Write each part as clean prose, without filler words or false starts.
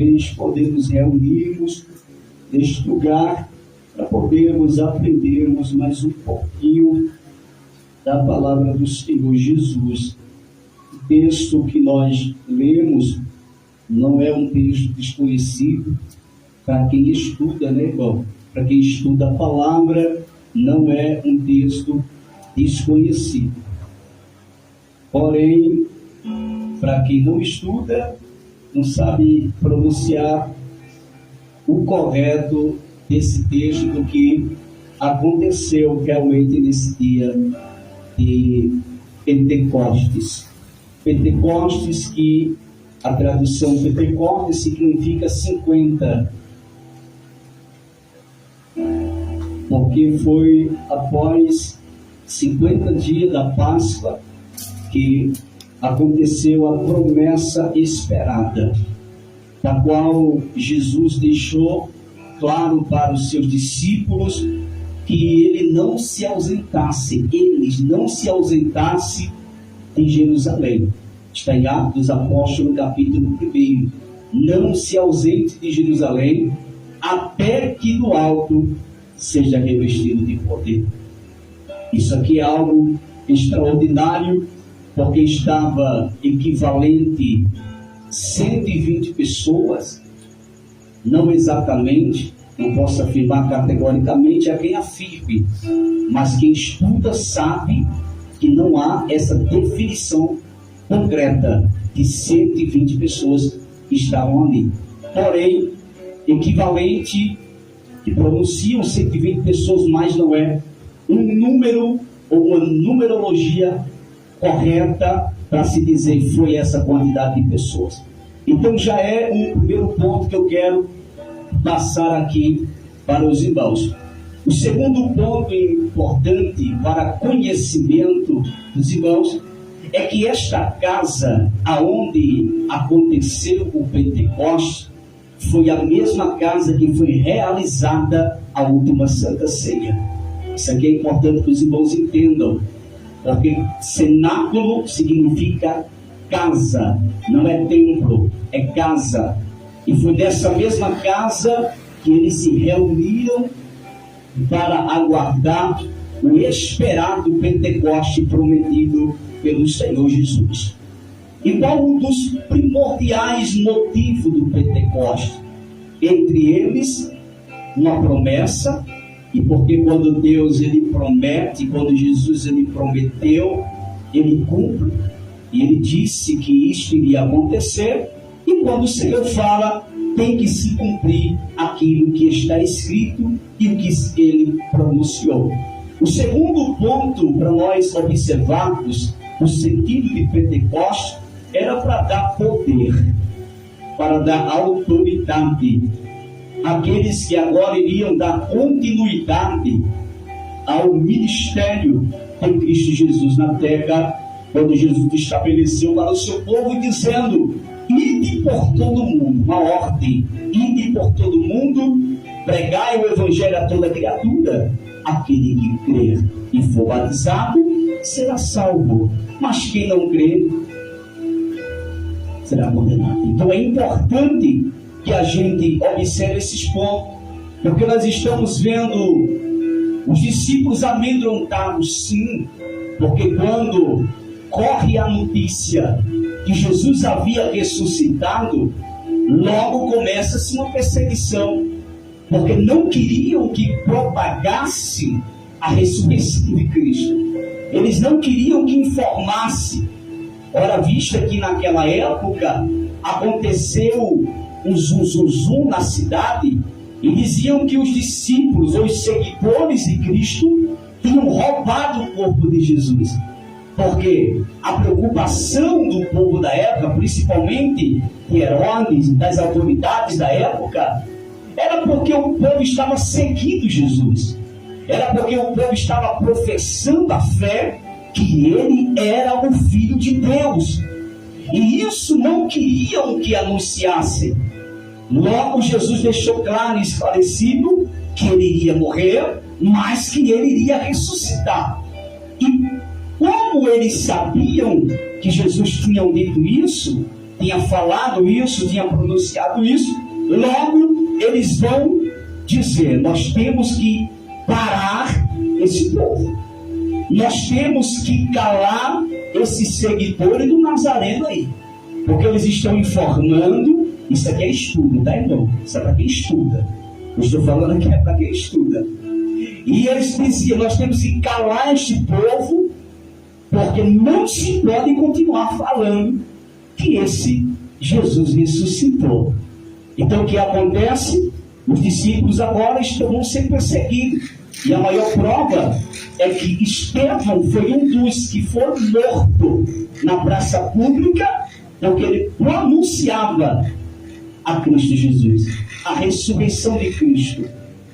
vez podermos reunirmos neste lugar para podermos aprendermos mais um pouquinho da palavra do Senhor Jesus. O texto que nós lemos não é um texto desconhecido para quem estuda, né, irmão? Para quem estuda a palavra, não é um texto desconhecido. Porém, para quem não estuda, não sabe pronunciar o correto desse texto do que aconteceu realmente nesse dia de Pentecostes. Pentecostes, que a tradução Pentecostes significa 50, porque foi após 50 dias da Páscoa que aconteceu a promessa esperada, da qual Jesus deixou claro para os seus discípulos que eles não se ausentassem de Jerusalém. Está em Atos dos Apóstolos, capítulo 1. Não se ausente de Jerusalém até que do alto seja revestido de poder. Isso aqui é algo extraordinário, porque estava equivalente 120 pessoas, não exatamente, não posso afirmar categoricamente a quem afirme, mas quem estuda sabe que não há essa definição concreta de 120 pessoas que estavam ali. Porém, equivalente, que pronunciam 120 pessoas, mas não é um número ou uma numerologia correta para se dizer foi essa quantidade de pessoas. Então já é um primeiro ponto que eu quero passar aqui para os irmãos. O segundo ponto importante para conhecimento dos irmãos é que esta casa aonde aconteceu o Pentecostes foi a mesma casa que foi realizada a última Santa Ceia. Isso aqui é importante que os irmãos entendam, porque cenáculo significa casa, não é templo, é casa. E foi nessa mesma casa que eles se reuniram para aguardar o esperado Pentecoste prometido pelo Senhor Jesus. E qual um dos primordiais motivos do Pentecoste? Entre eles, uma promessa. E porque quando Deus ele promete, quando Jesus ele prometeu, ele cumpre. E ele disse que isto iria acontecer. E quando o Senhor fala, tem que se cumprir aquilo que está escrito e o que ele pronunciou. O segundo ponto para nós observarmos o sentido de Pentecostes era para dar poder, para dar autoridade. Aqueles que agora iriam dar continuidade ao ministério de Cristo Jesus na terra, quando Jesus estabeleceu para o seu povo, dizendo: ide por todo mundo, uma ordem, ide por todo mundo, pregai o evangelho a toda criatura. Aquele que crer e for batizado será salvo, mas quem não crer será condenado. Então é importante que a gente observe esses pontos, porque nós estamos vendo os discípulos amedrontados, sim, porque quando corre a notícia que Jesus havia ressuscitado, logo começa-se uma perseguição, porque não queriam que propagasse a ressurreição de Cristo. Eles não queriam que informasse. Ora, vista que naquela época aconteceu um zum na cidade, e diziam que os discípulos, ou os seguidores de Cristo, tinham roubado o corpo de Jesus. Porque a preocupação do povo da época, principalmente de Herodes, das autoridades da época, era porque o povo estava seguindo Jesus. Era porque o povo estava professando a fé que ele era o Filho de Deus. E isso não queriam que anunciasse. Logo Jesus deixou claro e esclarecido que ele iria morrer, mas que ele iria ressuscitar. E como eles sabiam que Jesus tinha dito isso, tinha falado isso, tinha pronunciado isso. Logo, eles vão dizer: nós temos que parar esse povo. Nós temos que calar esses seguidores do Nazareno aí. Porque eles estão informando. Isso aqui é estudo, tá, irmão? Isso é para quem estuda. Eu estou falando aqui é para quem estuda. E eles diziam: nós temos que calar este povo, porque não se pode continuar falando que esse Jesus ressuscitou. Então o que acontece? Os discípulos agora vão ser perseguidos. E a maior prova é que Estevão foi um dos que foram mortos na praça pública, porque ele pronunciava a Cristo Jesus, a ressurreição de Cristo.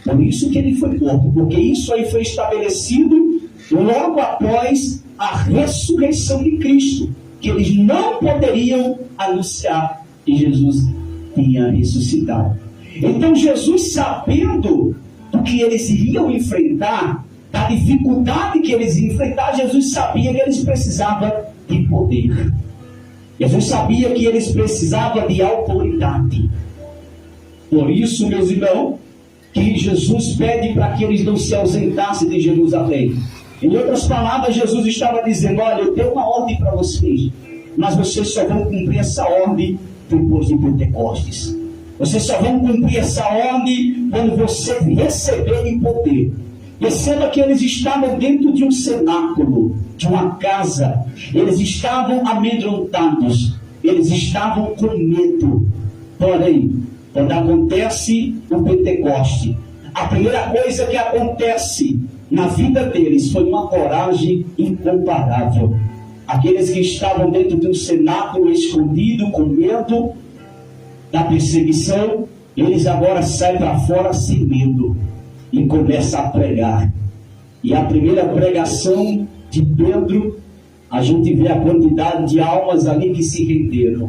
Por isso que ele foi morto, porque isso aí foi estabelecido logo após a ressurreição de Cristo, que eles não poderiam anunciar que Jesus tinha ressuscitado. Então Jesus, sabendo do que eles iriam enfrentar, da dificuldade que eles iam enfrentar, Jesus sabia que eles precisavam de poder. Jesus sabia que eles precisavam de autoridade. Por isso, meus irmãos, que Jesus pede para que eles não se ausentassem de Jerusalém. Em outras palavras, Jesus estava dizendo: olha, eu tenho uma ordem para vocês, mas vocês só vão cumprir essa ordem depois de Pentecostes. Vocês só vão cumprir essa ordem quando vocês receberem poder. Perceba que eles estavam dentro de um cenáculo, de uma casa. Eles estavam amedrontados. Eles estavam com medo. Porém, quando acontece o Pentecoste, a primeira coisa que acontece na vida deles foi uma coragem incomparável. Aqueles que estavam dentro de um cenáculo escondido, com medo da perseguição, eles agora saem para fora sem medo e começam a pregar. E a primeira pregação de Pedro, a gente vê a quantidade de almas ali que se renderam.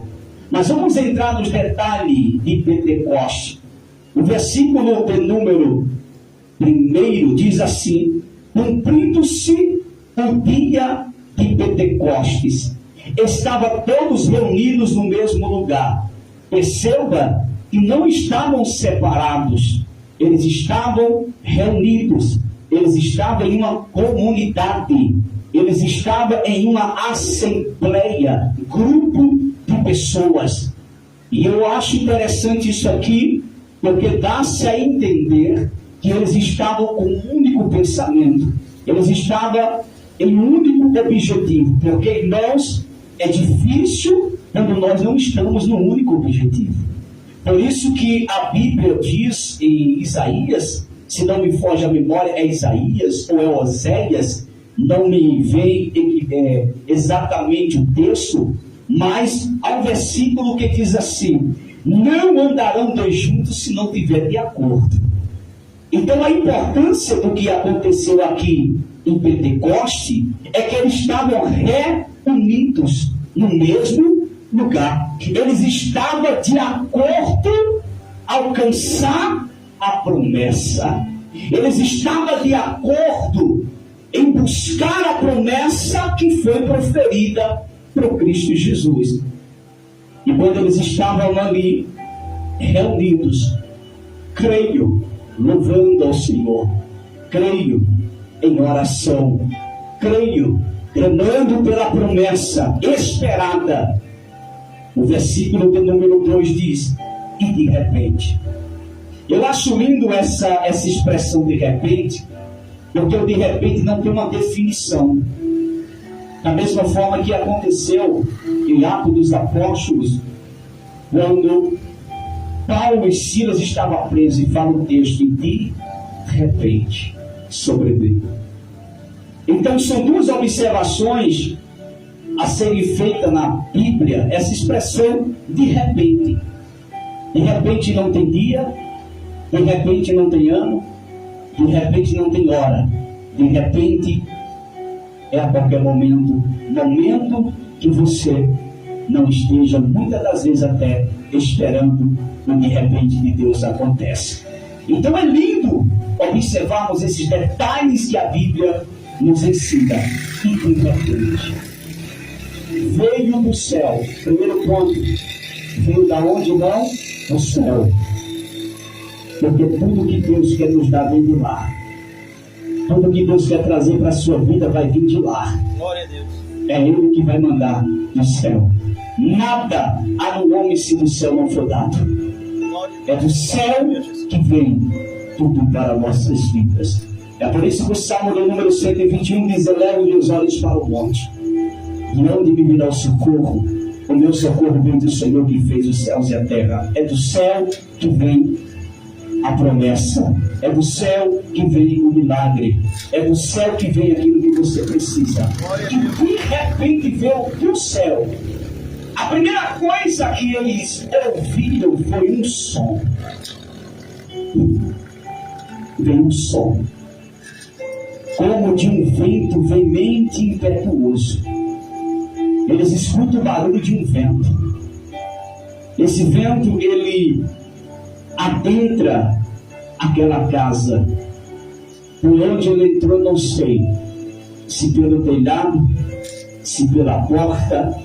Mas vamos entrar nos detalhes de Pentecoste. O versículo de número 1 diz assim: cumprindo-se o dia de Pentecostes, estavam todos reunidos no mesmo lugar. Perceba que não estavam separados, eles estavam reunidos, eles estavam em uma comunidade, eles estavam em uma assembleia, grupo de pessoas. E eu acho interessante isso aqui, porque dá-se a entender que eles estavam com um único pensamento, eles estavam em um único objetivo, porque, irmãos, é difícil quando nós não estamos no único objetivo. Por isso que a Bíblia diz em Isaías, se não me foge a memória, é Isaías ou é Oséias, não me vem exatamente o texto, mas há um versículo que diz assim: não andarão dois juntos se não tiver de acordo. Então a importância do que aconteceu aqui em Pentecoste é que eles estavam reunidos no mesmo lugar. Eles estavam de acordo a alcançar a promessa. Eles estavam de acordo em buscar a promessa que foi proferida por Cristo Jesus. E quando eles estavam ali reunidos, creio, louvando ao Senhor, creio em oração, creio, clamando pela promessa esperada. O versículo de número 2 diz: e de repente. Eu acho lindo essa expressão de repente, porque o de repente não tem uma definição. Da mesma forma que aconteceu em Atos dos Apóstolos, quando Paulo e Silas estavam presos, e fala o texto: e de repente sobreveio. Então são duas observações a serem feitas na Bíblia, essa expressão de repente. De repente não tem dia, de repente não tem ano, de repente não tem hora, de repente é a qualquer momento que você não esteja, muitas das vezes até, esperando o de repente de Deus acontece. Então é lindo observarmos esses detalhes que a Bíblia nos ensina. E de repente, veio do céu. Primeiro ponto, veio da onde não? Do céu. Porque tudo que Deus quer nos dar vem de lá. Tudo que Deus quer trazer para a sua vida vai vir de lá. Glória a Deus. É Ele que vai mandar do céu. Nada há no homem se do céu não for dado. É do céu que vem tudo para nossas vidas. É por isso que o Salmo do número 121 diz: elevo os olhos para o monte, de onde me virá o socorro? O meu socorro vem do Senhor que fez os céus e a terra. É do céu que vem a promessa. É do céu que vem o milagre. É do céu que vem aquilo que você precisa. E de repente veio do céu. A primeira coisa que eles ouviram foi um som. Veio um som, como de um vento veemente e impetuoso. Eles escutam o barulho de um vento. Esse vento, ele adentra aquela casa. Por onde ele entrou, não sei. Se pelo telhado, se pela porta,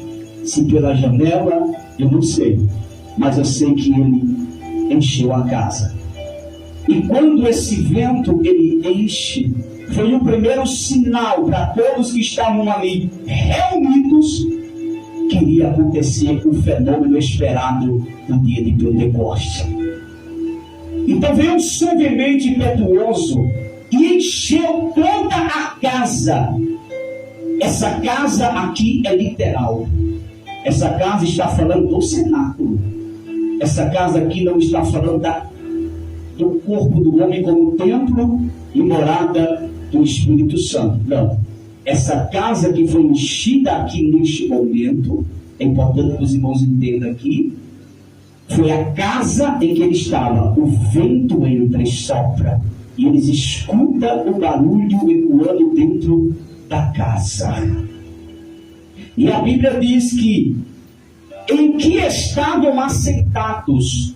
se pela janela, eu não sei. Mas eu sei que ele encheu a casa. E quando esse vento ele enche, foi o primeiro sinal para todos que estavam ali reunidos que iria acontecer o fenômeno esperado no dia de Pentecostes. Então veio um som veemente impetuoso e encheu toda a casa. Essa casa aqui é literal. Essa casa está falando do cenáculo. Essa casa aqui não está falando do corpo do homem como templo e morada do Espírito Santo. Não. Essa casa que foi enchida aqui neste momento, é importante que os irmãos entendam aqui, foi a casa em que ele estava. O vento entra e sopra, e eles escutam o barulho ecoando dentro da casa. E a Bíblia diz que em que estavam assentados?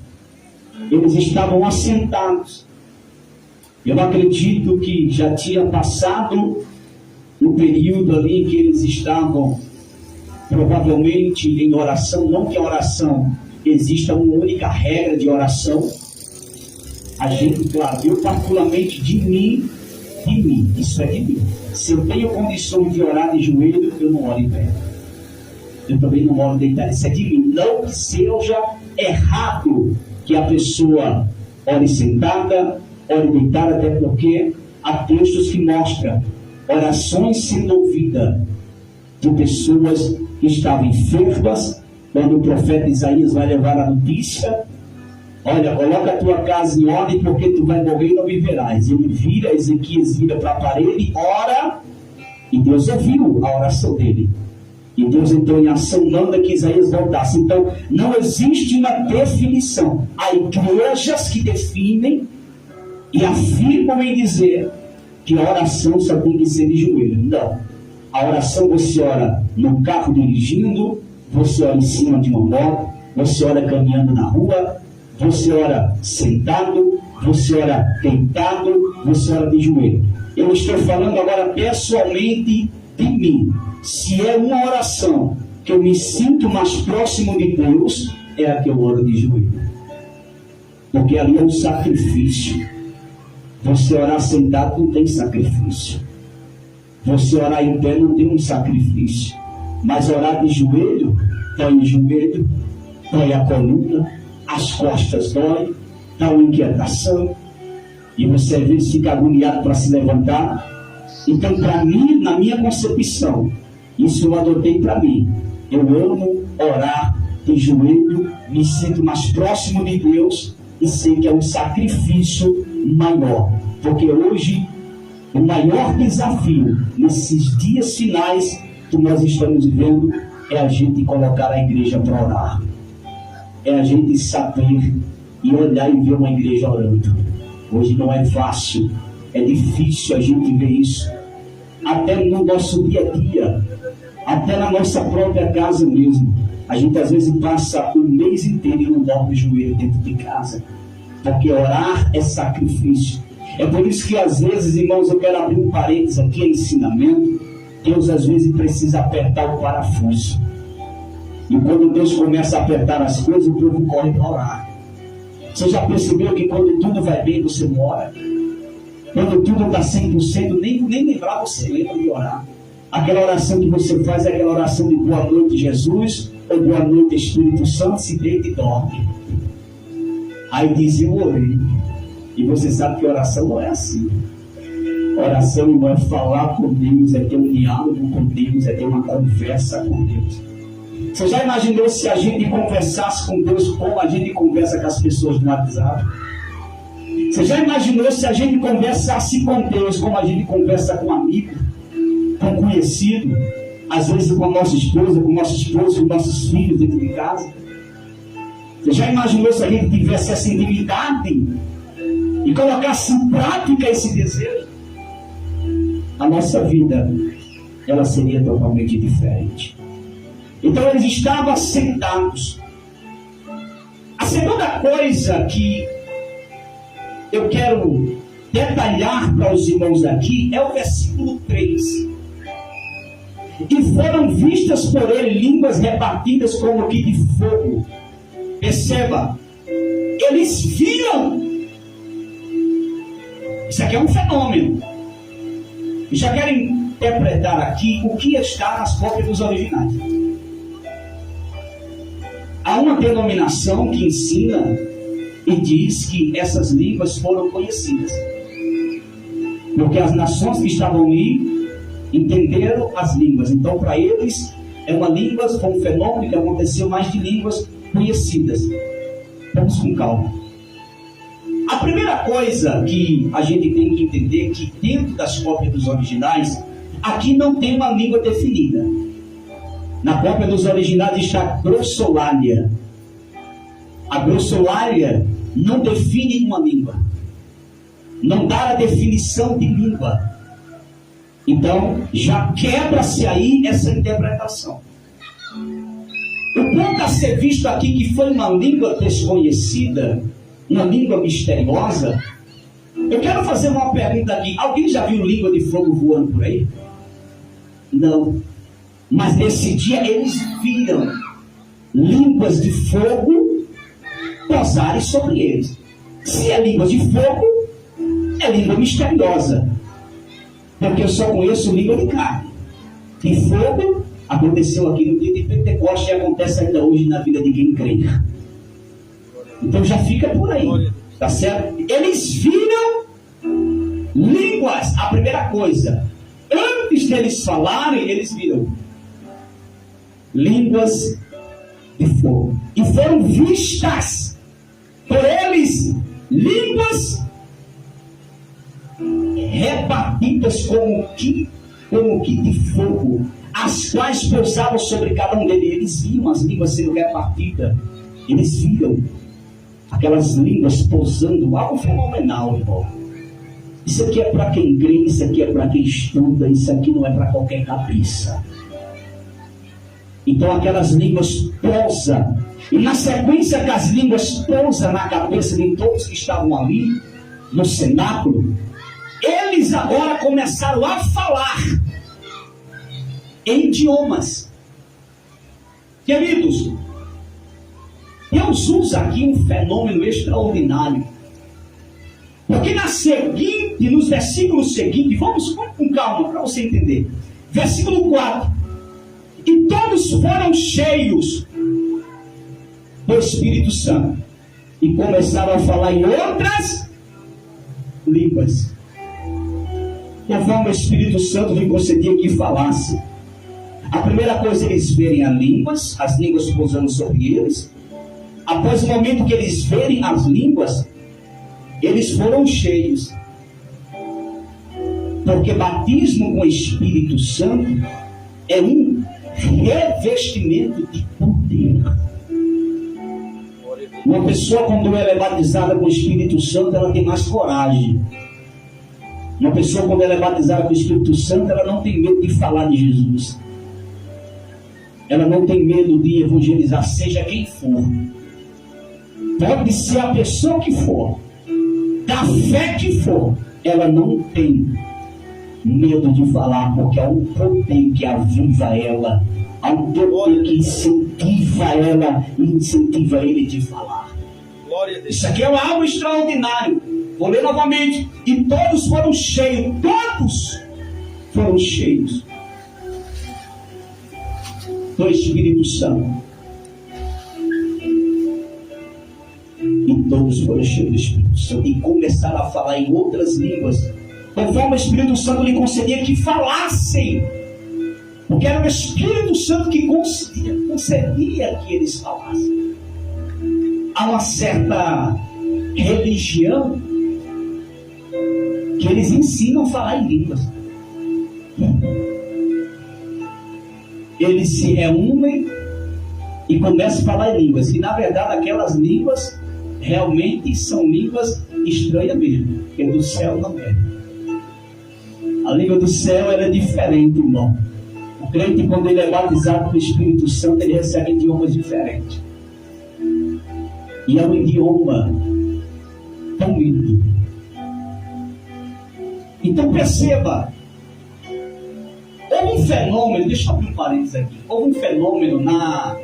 Eles estavam assentados. Eu acredito que já tinha passado o período ali em que eles estavam provavelmente em oração. Não que a oração exista uma única regra de oração. A gente, claro, eu particularmente de mim, isso é de mim. Se eu tenho condições de orar de joelho, eu não oro em pé. Eu também não oro deitado, isso é de mim. Não que seja errado que a pessoa ore sentada, ore deitada, até porque há textos que mostram orações sendo ouvidas de pessoas que estavam enfermas, quando o profeta Isaías vai levar a notícia: olha, coloca a tua casa em ordem, porque tu vai morrer e não viverás. Ele vira, Ezequias vira para a parede, ora, e Deus ouviu a oração dele. E Deus entrou em ação, manda que Isaías voltasse. Então, não existe uma definição. Há igrejas que definem e afirmam em dizer que a oração só tem que ser de joelho. Não. A oração você ora no carro dirigindo, você ora em cima de uma moto, você ora caminhando na rua, você ora sentado, você ora deitado, você ora de joelho. Eu estou falando agora pessoalmente de mim. Se é uma oração que eu me sinto mais próximo de Deus, é a que eu oro de joelho. Porque ali é um sacrifício. Você orar sentado não tem sacrifício. Você orar em pé não tem um sacrifício. Mas orar de joelho, dói o joelho, dói a coluna, as costas dói, dá uma inquietação, e você às vezes fica agoniado para se levantar. Então, para mim, na minha concepção, isso eu adotei para mim. Eu amo orar de joelho, me sinto mais próximo de Deus e sei que é um sacrifício maior. Porque hoje, o maior desafio nesses dias finais que nós estamos vivendo é a gente colocar a igreja para orar. É a gente saber e olhar e ver uma igreja orando. Hoje não é fácil, é difícil a gente ver isso. Até no nosso dia a dia, até na nossa própria casa mesmo. A gente às vezes passa o mês inteiro e não dobra o joelho dentro de casa. Porque orar é sacrifício. É por isso que às vezes, irmãos, eu quero abrir um parênteses aqui, é ensinamento. Deus às vezes precisa apertar o parafuso. E quando Deus começa a apertar as coisas, o povo corre para orar. Você já percebeu que quando tudo vai bem, você não ora? Quando tudo está 100%, nem lembrar você lembra de orar. Aquela oração que você faz é aquela oração de boa noite, Jesus, ou boa noite, Espírito Santo, se deita e dorme. Aí diz, eu orei. E você sabe que oração não é assim. Oração não é falar com Deus, é ter um diálogo com Deus, é ter uma conversa com Deus. Você já imaginou se a gente conversasse com Deus como a gente conversa com as pessoas no WhatsApp? Você já imaginou se a gente conversasse com Deus como a gente conversa com um amigo, com um conhecido, às vezes com a nossa esposa, com o nosso esposo, com nossos filhos dentro de casa? Você já imaginou se a gente tivesse essa intimidade e colocasse em prática esse desejo? A nossa vida, ela seria totalmente diferente. Então eles estavam sentados. A segunda coisa que eu quero detalhar para os irmãos aqui é o versículo 3. E foram vistas por ele línguas repartidas como que de fogo. Perceba, eles viram. Isso aqui é um fenômeno. E já quero interpretar aqui o que está nas cópias dos originais. Há uma denominação que ensina e diz que essas línguas foram conhecidas. Porque as nações que estavam ali entenderam as línguas. Então, para eles, é uma língua, foi um fenômeno que aconteceu mais de línguas conhecidas. Vamos com calma. A primeira coisa que a gente tem que entender é que dentro das cópias dos originais, aqui não tem uma língua definida. Na cópia dos originais está grossolalia. A grossolalia não define uma língua. Não dá a definição de língua. Então, já quebra-se aí essa interpretação. O ponto a ser visto aqui que foi uma língua desconhecida, uma língua misteriosa. Eu quero fazer uma pergunta aqui. Alguém já viu língua de fogo voando por aí? Não. Mas nesse dia eles viram línguas de fogo pousarem sobre eles. Se é língua de fogo, é língua misteriosa. Porque eu só conheço língua de carne. De fogo, aconteceu aqui no dia de Pentecostes e acontece ainda hoje na vida de quem crê. Então já fica por aí, tá certo? Eles viram línguas, a primeira coisa. Antes deles falarem, eles viram línguas de fogo. E foram vistas por eles línguas repartidas como que de fogo, as quais pousavam sobre cada um deles. Eles viam as línguas sendo repartidas. Eles viram aquelas línguas pousando, algo fenomenal, irmão. Isso aqui é para quem crê, isso aqui é para quem estuda, isso aqui não é para qualquer cabeça. Então aquelas línguas pousam, e na sequência que as línguas pousam na cabeça de todos que estavam ali, no cenáculo, eles agora começaram a falar em idiomas. Queridos, Deus usa aqui um fenômeno extraordinário. Porque nos versículos seguintes, vamos com calma para você entender. Versículo 4. E todos foram cheios do Espírito Santo e começaram a falar em outras línguas, conforme o Espírito Santo lhe concedia que falasse. A primeira coisa, eles verem as línguas pousando sobre eles. Após o momento que eles verem as línguas, eles foram cheios. Porque batismo com o Espírito Santo é um revestimento de poder. Uma pessoa, quando ela é batizada com o Espírito Santo, ela tem mais coragem. Uma pessoa, quando ela é batizada com o Espírito Santo, ela não tem medo de falar de Jesus. Ela não tem medo de evangelizar, seja quem for. Pode ser a pessoa que for, da fé que for, ela não tem medo de falar, porque há um poder que aviva ela Há um poder que incentiva ela e incentiva ele de falar. Glória a Deus. Isso aqui é algo extraordinário. Vou ler novamente. E todos foram cheios. Todos foram cheios do Espírito Santo. E todos foram cheios do Espírito Santo e começaram a falar em outras línguas, conforme o Espírito Santo lhe concedia que falassem, porque era o Espírito Santo que concedia que eles falassem. Há uma certa religião que eles ensinam a falar em línguas. Eles se reúnem e começam a falar em línguas, e na verdade aquelas línguas realmente são línguas estranhas mesmo, porque do céu não é. A língua do céu ela é diferente, irmão. O crente, quando ele é batizado pelo Espírito Santo, ele recebe idiomas diferentes. E é um idioma tão lindo. Então perceba, houve um fenômeno, deixa eu abrir um parênteses aqui, houve um fenômeno na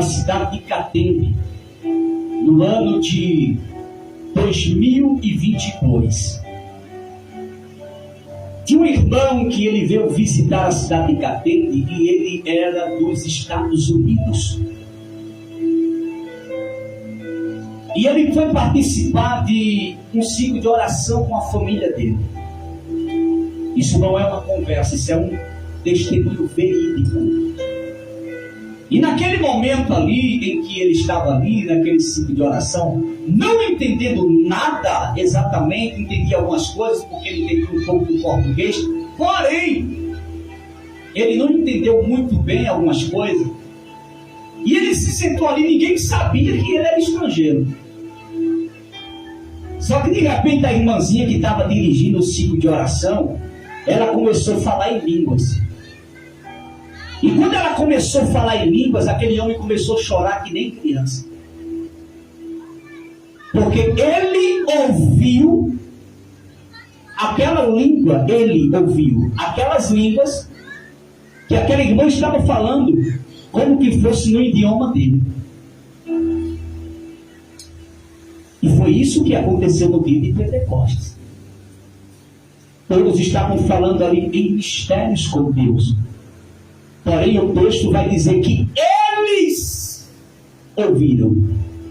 cidade de Catende, no ano de 2022. Tinha um irmão que ele veio visitar a cidade de Catende e ele era dos Estados Unidos. E ele foi participar de um ciclo de oração com a família dele. Isso não é uma conversa, isso é um testemunho verídico. E naquele momento ali, em que ele estava ali, naquele ciclo de oração, não entendendo nada exatamente, entendia algumas coisas, porque ele entendia um pouco do português, porém, ele não entendeu muito bem algumas coisas, e ele se sentou ali, ninguém sabia que ele era estrangeiro. Só que de repente a irmãzinha que estava dirigindo o ciclo de oração, ela começou a falar em línguas. E quando ela começou a falar em línguas, aquele homem começou a chorar que nem criança. Porque ele ouviu aquela língua, ele ouviu aquelas línguas que aquela irmã estava falando, como que fosse no idioma dele. E foi isso que aconteceu no dia de Pentecostes. Todos estavam falando ali em mistérios com Deus. Porém, o texto vai dizer que eles ouviram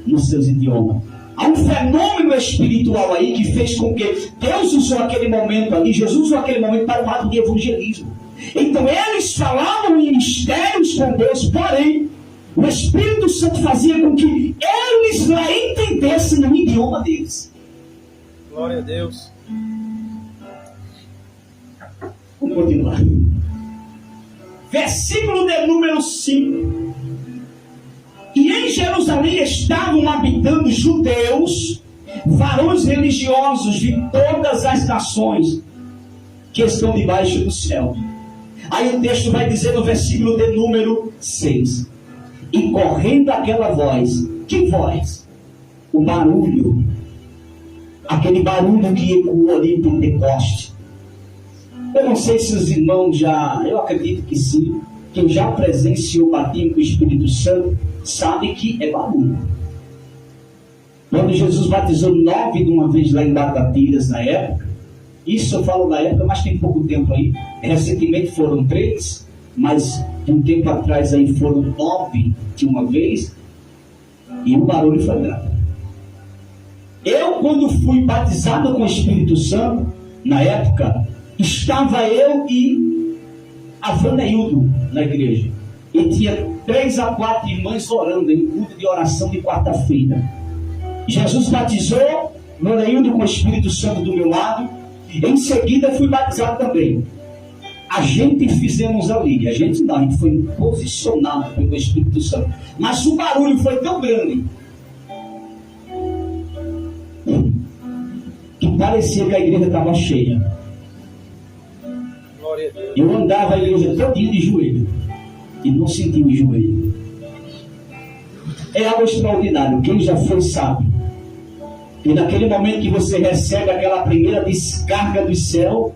nos seus idiomas. Há um fenômeno espiritual aí que fez com que Deus usou aquele momento ali, Jesus usou aquele momento para um ato de evangelismo. Então, eles falavam em mistérios com Deus, porém, o Espírito Santo fazia com que eles lá entendessem no idioma deles. Glória a Deus. Vamos continuar. Versículo de número 5. E em Jerusalém estavam habitando judeus, varões religiosos de todas as nações que estão debaixo do céu. Aí o texto vai dizer no versículo de número 6. E correndo aquela voz, que voz? O barulho, aquele barulho que ecoou ali em Pentecoste. Eu não sei se os irmãos eu acredito que sim, quem já presenciou o batismo com o Espírito Santo, sabe que é barulho. Quando Jesus batizou 9 de uma vez lá em Barbatiras, na época, isso eu falo da época, mas tem pouco tempo aí, recentemente foram 3, mas de um tempo atrás aí foram 9 de uma vez, e o barulho foi grande. Eu, quando fui batizado com o Espírito Santo, na época, estava eu e a Vaneildo na igreja. E tinha 3 a 4 irmãs orando em culto de oração de quarta-feira. Jesus batizou Vaneildo com o Espírito Santo do meu lado. Em seguida fui batizado também. A gente fizemos ali. A gente foi posicionado pelo Espírito Santo. Mas o barulho foi tão grande que parecia que a igreja estava cheia. Eu andava a igreja todo dia de joelho e não sentia o joelho. É algo extraordinário. Quem já foi sabe. E naquele momento que você recebe aquela primeira descarga do céu,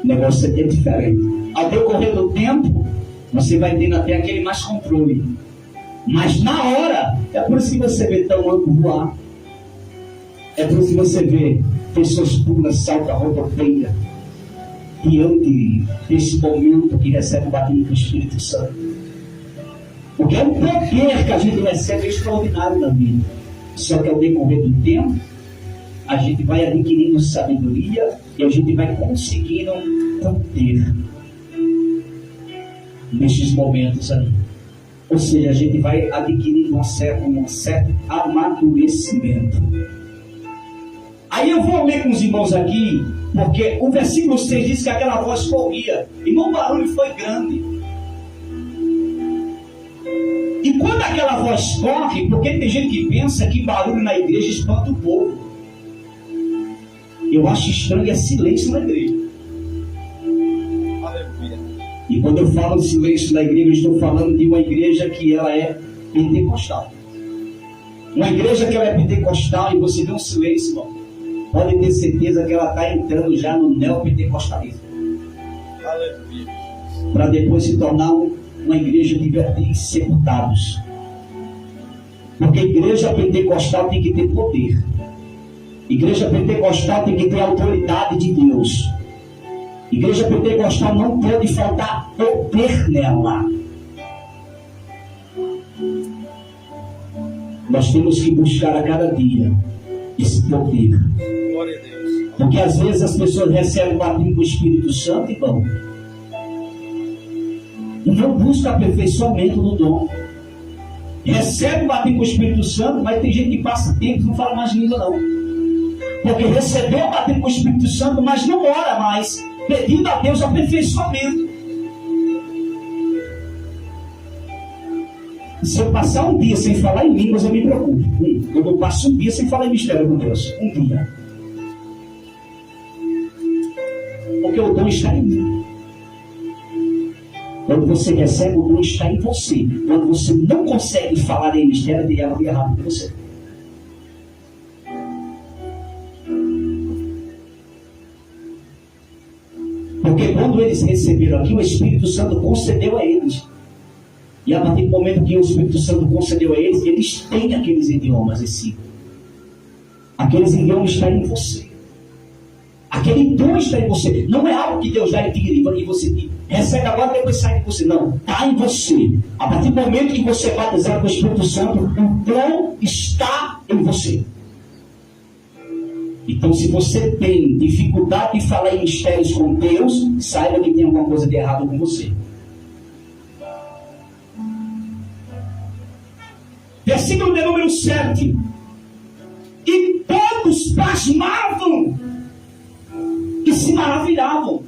o negócio é diferente. ao decorrer do tempo, você vai tendo até aquele mais controle. Mas na hora, é por isso que você vê tamanco voar. É por isso que você vê pessoas pulas, salta, rodopeia, diante desse momento que recebe o batismo do Espírito Santo. Porque é um poder que a gente recebe extraordinário na vida. Só que ao decorrer do tempo, a gente vai adquirindo sabedoria e a gente vai conseguindo conter nestes momentos aí. Ou seja, a gente vai adquirindo um certo amadurecimento. Aí eu vou ler com os irmãos aqui, porque o versículo 6 diz que aquela voz corria, e o barulho foi grande. E quando aquela voz corre, porque tem gente que pensa que barulho na igreja espanta o povo. Eu acho estranho é silêncio na igreja. Aleluia. E quando eu falo de silêncio na igreja, eu estou falando de uma igreja que ela é pentecostal. Uma igreja que ela é pentecostal e você vê um silêncio, irmão, pode ter certeza que ela está entrando já no neopentecostalismo. Aleluia. Para depois se tornar uma igreja de verdadeiros sepultados. Porque a igreja pentecostal tem que ter poder. Igreja pentecostal tem que ter autoridade de Deus. Igreja pentecostal não pode faltar poder nela. Nós temos que buscar a cada dia esse poder. Glória a Deus. Porque às vezes as pessoas recebem o batismo do Espírito Santo e vão. E não buscam aperfeiçoamento no dom. Recebe o batismo do Espírito Santo, mas tem gente que passa tempo e não fala mais língua não. Porque recebeu o batismo do Espírito Santo, mas não ora mais, pedindo a Deus aperfeiçoamento. Se eu passar um dia sem falar em línguas, eu me preocupo. Quando eu passo um dia sem falar em mistério com Deus, um dia. Porque o dom está em mim. Quando você recebe, o dom está em você. Quando você não consegue falar em mistério, tem algo errado com você. Porque quando eles receberam aqui, o Espírito Santo concedeu a eles. E a partir do momento que o Espírito Santo concedeu a eles, eles têm aqueles idiomas em si. Aqueles idiomas estão em você. Aquele dom está em você. Não é algo que Deus dá e você recebe agora e depois sai de você. Não, está em você. A partir do momento que você é batizado com o Espírito Santo, o dom está em você. Então, se você tem dificuldade de falar em mistérios com Deus, saiba que tem alguma coisa de errado com você. Versículo de número 7. E todos pasmavam e se maravilhavam.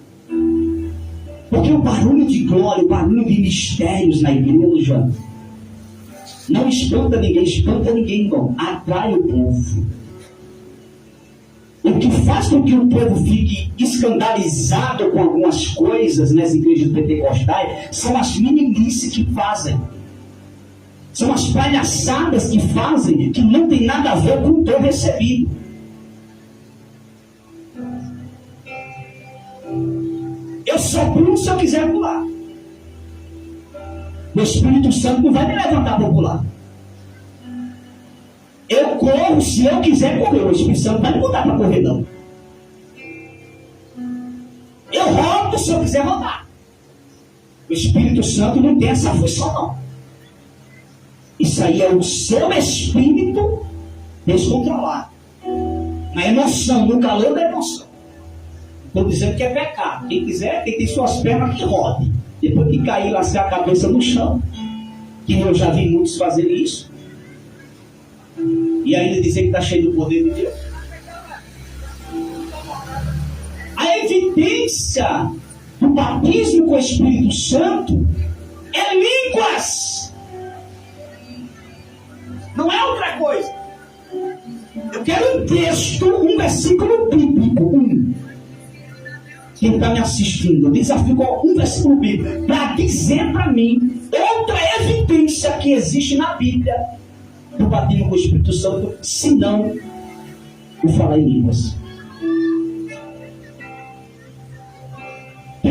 Porque o barulho de glória, o barulho de mistérios na igreja não espanta ninguém, irmão. Atrai o povo. O que faz com que o povo fique escandalizado com algumas coisas nas igrejas pentecostais são as meninices que fazem. São as palhaçadas que fazem, que não tem nada a ver com o dom recebido. Eu só pulo se eu quiser pular. O Espírito Santo não vai me levantar para pular. Eu corro se eu quiser correr. O Espírito Santo não vai me botar para correr, não. Eu rodo se eu quiser rodar. O Espírito Santo não tem essa função, não. Isso aí é o seu espírito descontrolado. Na emoção, no calor da emoção. Estou dizendo que é pecado. Quem quiser, quem tem suas pernas, que rode. Depois que cair, lascar a cabeça no chão. Que eu já vi muitos fazerem isso. E ainda dizer que está cheio do poder de Deus. A evidência do batismo com o Espírito Santo é línguas. Não é outra coisa. Eu quero um texto, um versículo bíblico. Quem está me assistindo, eu desafio com um versículo bíblico para dizer para mim outra evidência que existe na Bíblia do batismo com o Espírito Santo, se não o falar em línguas.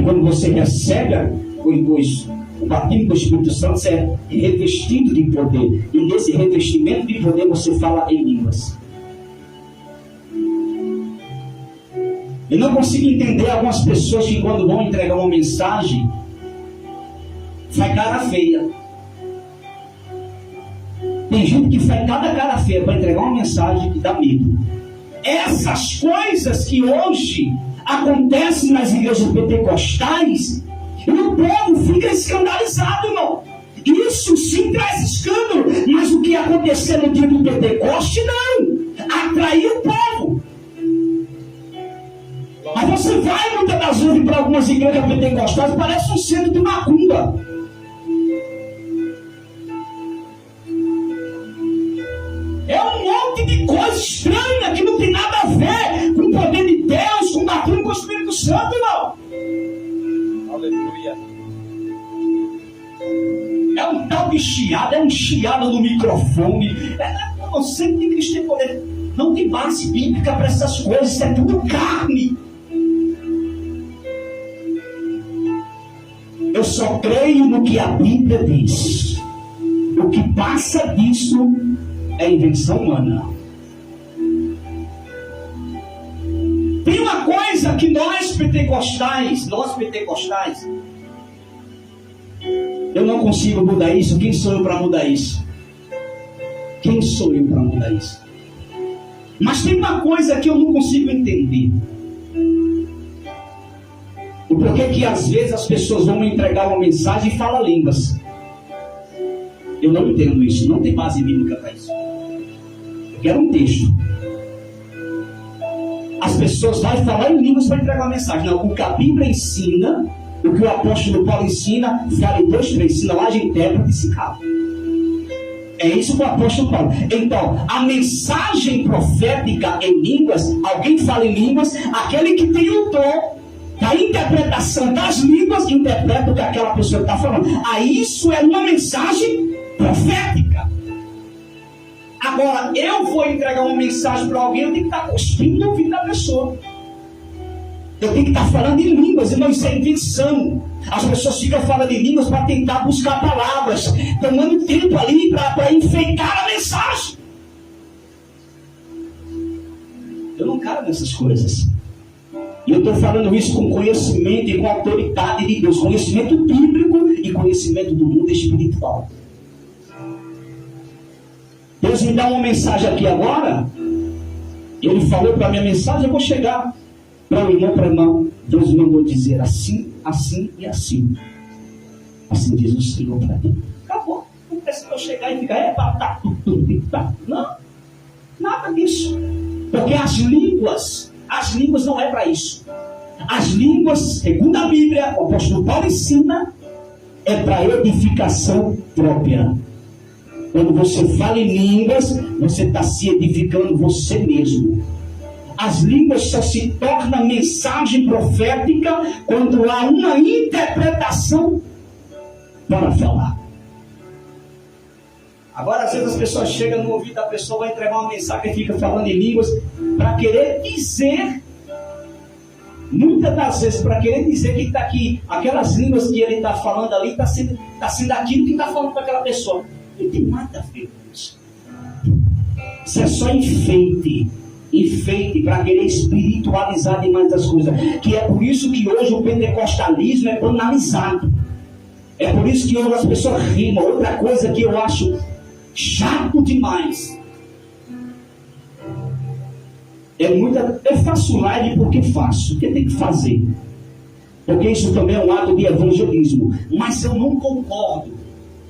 quando você recebe o batismo com o Espírito Santo, você é revestido de poder. E nesse revestimento de poder você fala em línguas. Eu não consigo entender algumas pessoas que quando vão entregar uma mensagem, faz cara feia. Tem gente que faz cada cara feia para entregar uma mensagem que dá medo. Essas coisas que hoje acontecem nas igrejas pentecostais, e o povo fica escandalizado, irmão. Isso sim traz escândalo, mas o que aconteceu no dia do Pentecoste, não. Atraiu o povo. Mas você vai muitas das vezes para algumas igrejas pentecostais, parece um centro de macumba. É um monte de coisa estranha que não tem nada a ver com o poder de Deus, com o batismo com o Espírito Santo, irmão. Aleluia. É um tal de chiado, é um chiado no microfone. Você tem que ter poder. Não tem base bíblica para essas coisas, isso é tudo carne. Eu só creio no que a Bíblia diz. O que passa disso é invenção humana. Tem uma coisa que nós pentecostais, eu não consigo mudar isso. Quem sou eu para mudar isso? Quem sou eu para mudar isso? Mas tem uma coisa que eu não consigo entender. O porquê que às vezes as pessoas vão me entregar uma mensagem e falam línguas. Eu não entendo isso. Não tem base bíblica para isso. Eu quero um texto. As pessoas vão falar em línguas para entregar uma mensagem. Não, o que a Bíblia ensina, o que o apóstolo Paulo ensina, fala em 2, 3, ensina lá de intérprete e se cala. É isso que o apóstolo Paulo. Então, a mensagem profética em línguas, alguém fala em línguas, aquele que tem o dom da interpretação das línguas, interpreta o que aquela pessoa está falando. Aí isso é uma mensagem profética. Agora, eu vou entregar uma mensagem para alguém, eu tenho que estar cuspindo no ouvido da pessoa. Eu tenho que estar falando em línguas, e não isso é invenção. As pessoas ficam falando em línguas para tentar buscar palavras, tomando tempo ali para enfeitar a mensagem. Eu não quero nessas coisas. E eu estou falando isso com conhecimento e com autoridade de Deus, conhecimento bíblico e conhecimento do mundo espiritual. Deus me dá uma mensagem aqui agora. Ele falou para a minha mensagem, eu vou chegar para o irmão, para a irmã. Deus me mandou dizer assim, assim e assim. Assim diz o Senhor para mim. Acabou. Não precisa eu chegar e ficar, não, nada disso. Porque as línguas não é para isso. As línguas, segundo a Bíblia, o apóstolo Paulo ensina, é para edificação própria. Quando você fala em línguas, você está se edificando você mesmo. As línguas só se tornam mensagem profética quando há uma interpretação para falar. Agora, às vezes as pessoas chegam no ouvido da pessoa, vai entregar uma mensagem e fica falando em línguas para querer dizer, muitas das vezes, para querer dizer que está aqui, aquelas línguas que ele está falando ali, está sendo aquilo que está falando para aquela pessoa. Não tem nada a ver com isso. Isso é só enfeite para querer espiritualizar demais as coisas. Que é por isso que hoje o pentecostalismo é banalizado. É por isso que hoje as pessoas rimam. Outra coisa que eu acho chato demais. Eu faço live porque faço, porque tem que fazer. Porque isso também é um ato de evangelismo. Mas eu não concordo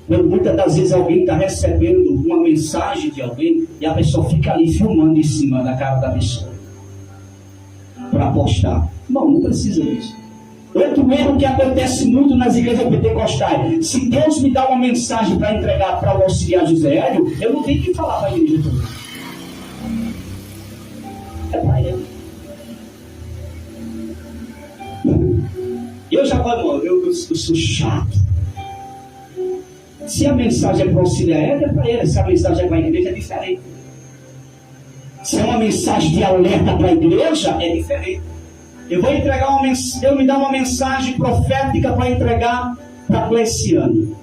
quando muitas das vezes alguém está recebendo uma mensagem de alguém e a pessoa fica ali filmando em cima da cara da pessoa para postar. Não precisa disso. Outro erro que acontece muito nas igrejas pentecostais: se Deus me dá uma mensagem para entregar para o auxiliar José Hélio, eu não tenho que falar para a igreja toda. É para ele. Eu já falo, eu sou chato. Se a mensagem é para o auxiliar Hélio, é para ele. Se a mensagem é para a igreja, é diferente. Se é uma mensagem de alerta para a igreja, é diferente. eu vou entregar eu me dá uma mensagem profética para entregar para Cleciane.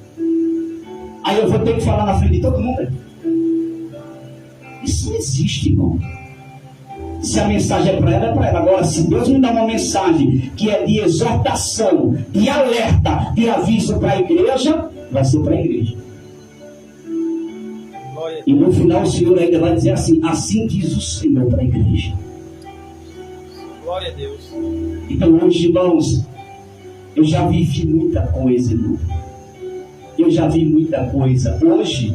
Aí eu vou ter que falar na frente de todo mundo. Isso não existe, irmão. Se a mensagem é para ela, é para ela. Agora, se Deus me dá uma mensagem que é de exortação, de alerta, de aviso para a igreja, vai ser para a igreja. E no final o Senhor ainda vai dizer assim: assim diz o Senhor para a igreja. Glória a Deus. Então hoje, irmãos, eu já vivi muita coisa, irmão. Eu já vi muita coisa. Hoje,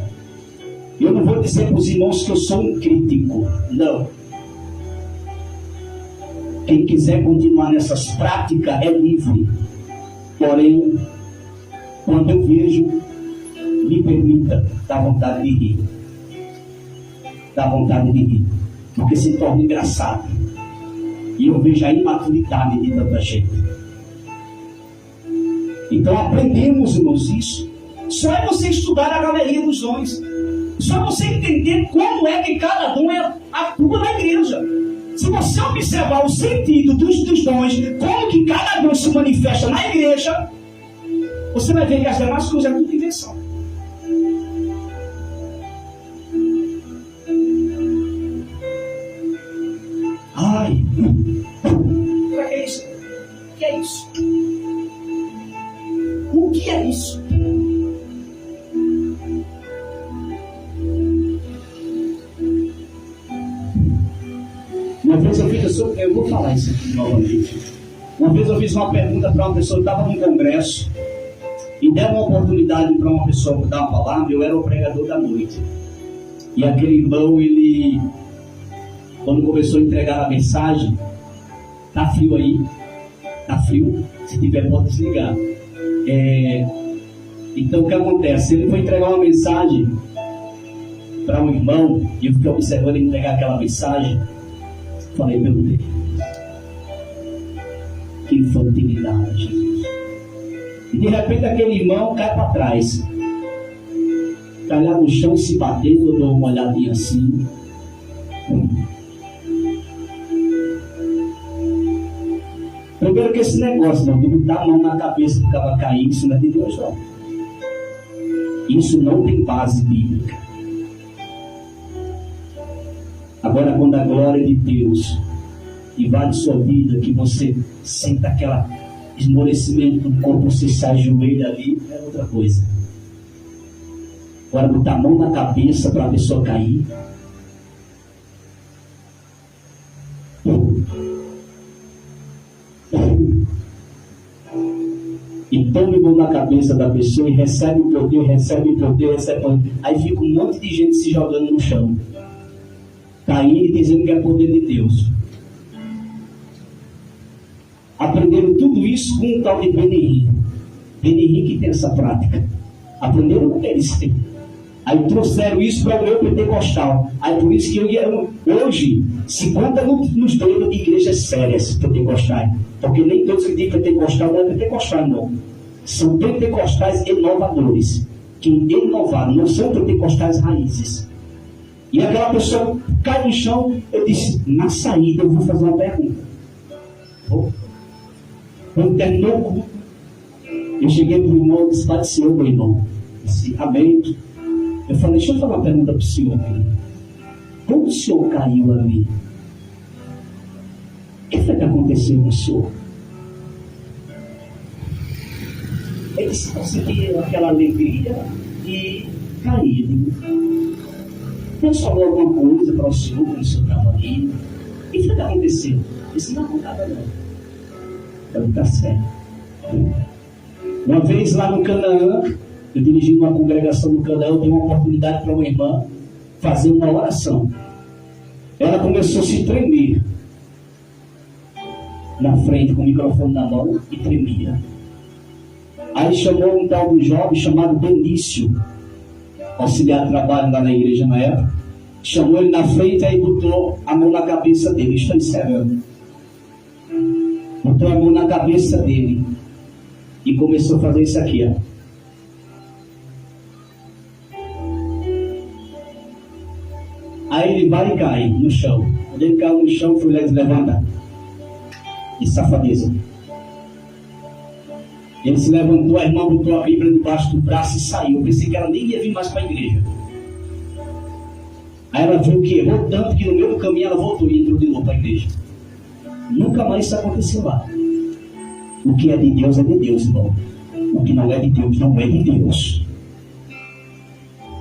eu não vou dizer para os irmãos que eu sou um crítico. Não. Quem quiser continuar nessas práticas é livre. Porém, quando eu vejo, me permita, dá vontade de rir. Dá vontade de rir. Porque se torna engraçado. E eu vejo a imaturidade de tanta gente. Então aprendemos, irmãos, isso. Só é você estudar a galeria dos dons. Só é você entender como é que cada dom atua na igreja. Se você observar o sentido dos dons, como que cada dom se manifesta na igreja, você vai ver que as demais coisas é tudo invenção. Ai, o que é isso? O que é isso? O que é isso? Uma vez eu vou falar isso aqui novamente. Uma vez eu fiz uma pergunta para uma pessoa que estava num congresso e deram uma oportunidade para uma pessoa dar uma palavra. Eu era o pregador da noite. E aquele irmão, ele, quando começou a entregar a mensagem, tá frio aí? Tá frio? Se tiver, pode desligar. Então o que acontece? Ele foi entregar uma mensagem para um irmão e eu fiquei observando ele entregar aquela mensagem. Falei, meu Deus, que infantilidade, Jesus. E de repente aquele irmão cai para trás, cai lá no chão se batendo. Eu dou uma olhadinha assim. Primeiro que esse negócio, não, de botar a mão na cabeça do cara cair, isso não é de Deus, não. Isso não tem base bíblica. Agora, quando a glória de Deus invade sua vida, que você sente aquele esmorecimento do corpo, você se ajoelha ali, é outra coisa. Agora, botar a mão na cabeça para a pessoa cair. E toma a mão na cabeça da pessoa e recebe o poder, recebe o poder, recebe o poder. Aí fica um monte de gente se jogando no chão, caindo e dizendo que é poder de Deus. Aprenderam tudo isso com um tal de Benihim. Benihim que tem essa prática. Aprenderam com eles. Aí trouxeram isso para o meu pentecostal. Aí por isso que eu hoje se conta nos dedos de igrejas sérias pentecostais. Porque nem todos que dizem pentecostal não é pentecostal, não. São pentecostais inovadores. Que inovaram, não são pentecostais raízes. E aquela pessoa cai no chão. Eu disse, na saída eu vou fazer uma pergunta. Quando terminou o culto, eu cheguei para o irmão e disse, Pai do Senhor, meu irmão. Eu disse, amém. Eu falei, deixa eu falar uma pergunta para o senhor. Como o senhor caiu ali? O que foi que aconteceu com o senhor? Ele disse, consegui aquela alegria e caí. Deus falou alguma coisa para o senhor quando o senhor estava ali? O que foi que aconteceu? Isso não aconteceu, não. Então está certo. Uma vez lá no Canaã, eu dirigi uma congregação no Canaã, eu dei uma oportunidade para uma irmã fazer uma oração. Ela começou a se tremer na frente com o microfone na mão e tremia. Aí chamou um tal de jovem chamado Benício, auxiliar de trabalho lá na igreja na época. Chamou ele na frente e botou a mão na cabeça dele. Estou encerrando. Botou a mão na cabeça dele e começou a fazer isso aqui, ó. Aí ele vai e cai no chão. Quando ele caiu no chão, foi lá e levanta. de safadeza. Ele se levantou, a irmã botou a Bíblia debaixo do braço e saiu. Eu pensei que ela nem ia vir mais para a igreja. Aí ela viu que errou tanto que no meio do caminho ela voltou e entrou de novo para a igreja. Nunca mais isso aconteceu lá. O que é de Deus, irmão. O que não é de Deus, não é de Deus.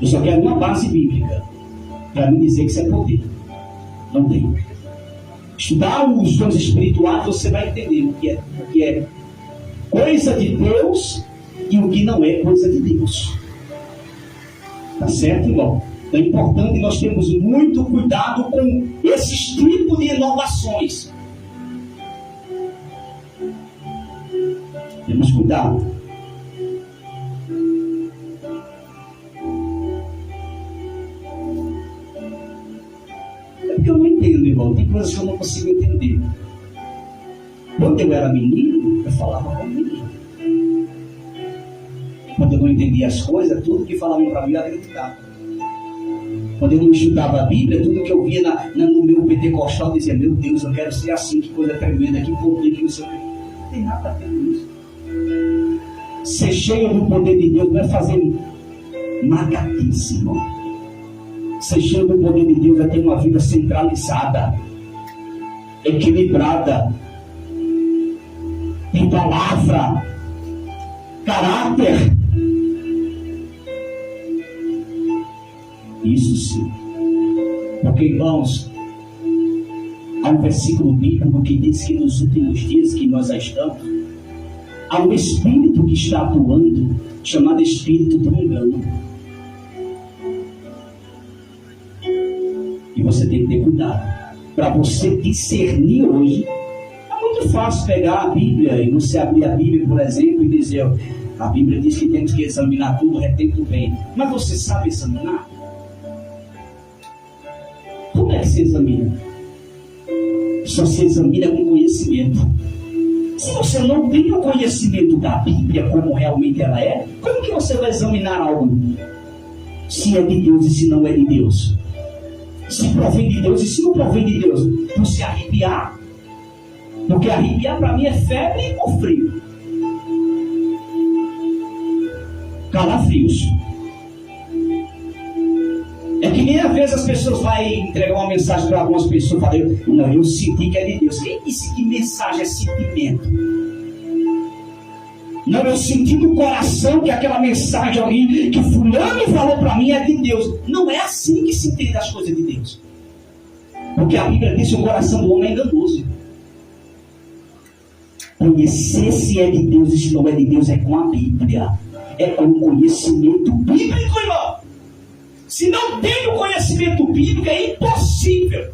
Eu só quero uma base bíblica para me dizer que isso é poder. Não tem. Estudar os dons espirituais, você vai entender o que é coisa de Deus e o que não é coisa de Deus. Tá certo, irmão? Então é importante nós termos muito cuidado com esses tipos de inovações. Temos cuidado. É porque eu não entendo, irmão. Tem coisas que eu não consigo entender. Quando eu era menino, eu falava como menino. Quando eu não entendia as coisas, tudo que falavam para mim eu acreditava. Quando eu não estudava a Bíblia, tudo que eu via no meu pentecostal, eu dizia: meu Deus, eu quero ser assim, que coisa tremenda, que poder, que não sei o que. Não tem nada a ver com isso. Ser cheio do poder de Deus não é fazer magatice, irmão. Ser cheio do poder de Deus é ter uma vida centralizada, equilibrada, tem palavra, caráter. Isso sim. Porque, irmãos, há um versículo bíblico que diz que nos últimos dias que nós já estamos, há um espírito que está atuando, chamado espírito do engano. E você tem que ter cuidado. Para você discernir hoje, é muito fácil pegar a Bíblia e você abrir a Bíblia, por exemplo, e dizer: a Bíblia diz que temos que examinar tudo, retém tudo bem. Mas você sabe examinar? Como é que se examina? Só se examina com conhecimento. Se você não tem o conhecimento da Bíblia como realmente ela é, como que você vai examinar algo? Se é de Deus e se não é de Deus? Se provém de Deus e se não provém de Deus? Não se arrepiar. Porque arrepiar para mim é febre ou frio. Calafrios. É que nem às vezes as pessoas vão entregar uma mensagem para algumas pessoas e falam: não, eu senti que é de Deus. Quem disse que mensagem é sentimento? Não, eu senti no coração que aquela mensagem ali que fulano falou para mim é de Deus. Não é assim que se entende as coisas de Deus. Porque a Bíblia diz que o coração do homem é enganoso. Conhecer se é de Deus e se não é de Deus é com a Bíblia. É com o conhecimento bíblico, irmão. Se não tem o conhecimento bíblico, é impossível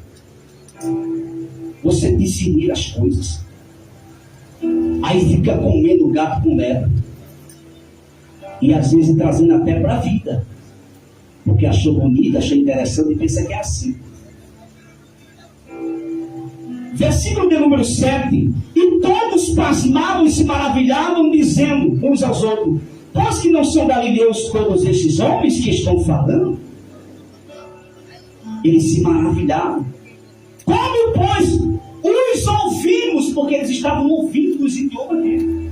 você discernir as coisas. Aí fica comendo gato com lebre. E às vezes trazendo até para a vida. Porque achou bonito, achou interessante e pensa que é assim. Versículo de número 7. E todos pasmavam e se maravilhavam, dizendo uns aos outros: pois que não são galileus todos esses homens que estão falando? Eles se maravilharam. Como, pois, os ouvimos? Porque eles estavam ouvindo os idiomas dele.